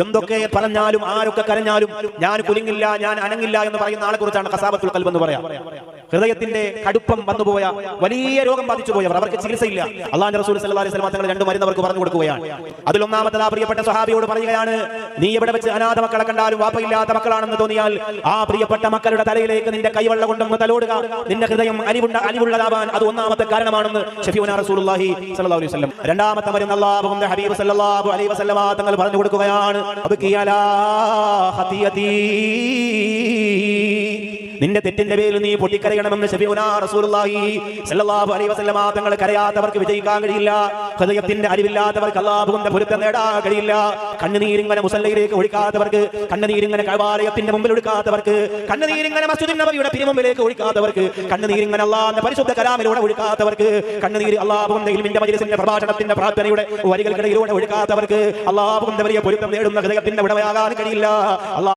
എന്തൊക്കെ പറഞ്ഞാലും ആരൊക്കെ കരഞ്ഞാലും ഞാൻ കുലുങ്ങില്ല, ഞാൻ അനങ്ങില്ല എന്ന് പറയുന്ന ആളെ കുറിച്ചാണ് ഖസാബത്തുൽ ഖൽബ് എന്ന് പറയാം. ഹൃദയത്തിന്റെ കടുപ്പം വന്നുപോയ, വലിയ രോഗം ബാധിച്ചു പോയവർ, അവർക്ക് ചികിത്സയില്ല. അള്ളാഹുവിന്റെ റസൂൽ സല്ലല്ലാഹു അലൈഹി വസല്ലം തങ്ങൾ 2 മരുന്ന് അവർക്ക് പറഞ്ഞു കൊടുക്കുകയാണ്. അതിലൊന്നാമത്തെ പ്രിയപ്പെട്ട സ്വഹാബിയോട് പറയുകയാണ്, നീ എവിടെ വെച്ച് അനാഥ മക്കളെ കണ്ടാലും വാപ്പയില്ലാത്ത മക്കളാണെന്ന് തോന്നിയാൽ ആ പ്രിയപ്പെട്ട മക്കളുടെ തലയിലേക്ക് നിന്റെ കൈവെള്ള കൊണ്ടൊന്ന് തലോടുക, നിന്റെ ഹൃദയം അലിവുള്ളതാവാൻ അത് ഒന്നാമത്തെ കാരണമാണെന്ന് ശഫീഉനാ റസൂലുള്ളാഹി സ്വല്ലല്ലാഹു അലൈഹി വസല്ലം. രണ്ടാമത്തെ മരുന്ന് അല്ലാഹുവിന്റെ ഹബീബ് സല്ലല്ലാഹു അലൈഹി വസല്ലം തങ്ങൾ പറഞ്ഞു കൊടുക്കുകയാണ്, അബ്കിയലാ ഖതിയതി, നിന്റെ തെറ്റിന്റെ പേരിൽ നീ പൊട്ടിക്കരയണമെന്ന് ശഫീഉനാ റസൂലുള്ളാഹി സ്വല്ലല്ലാഹു അലൈഹി വസല്ലം തങ്ങൾ. കരയാത്തവർക്ക് വിജയിക്കാൻ കഴിയില്ല, ഹൃദയത്തിന്റെ അരിവില്ലാത്തവർക്ക് അല്ലാഹുവിന്റെ പൊരുത്തം നേടാൻ കഴിയില്ല. കണ്ണുനീരിങ്ങനെ മുസല്ലയിലേക്ക് ഒഴിക്കാത്തവർക്ക്, കണ്ണുനീരിങ്ങനെ കഅബാലയത്തിന്റെ മുമ്പിൽ ഒഴിക്കാത്തവർക്ക്, കണ്ണുനീരിങ്ങനെ മസ്ജിദുൻ നബവിയുടെ തിരുമുമ്പിലേക്ക് ഒഴിക്കാത്തവർക്ക്, കണ്ണുനീരിങ്ങനെ അല്ലാഹുവിന്റെ പരിശുദ്ധ കലാമിലൂടെ ഒഴിക്കാത്തവർക്ക്, കണ്ണുനീര് അല്ലാഹുവിന്റെ ഇൽമിന്റെ മജ്ലിസിന്റെ പ്രഭാഷണത്തിന്റെ പ്രാർത്ഥനയുടെ വരികൾക്കിടയിലൂടെ ഒഴിക്കാത്തവർക്ക് അല്ലാഹുവിന്റെ വലിയ പൊരുത്തം നേടുന്ന ഹൃദയത്തിന്റെ ഉടമയാകാൻ കഴിയില്ല.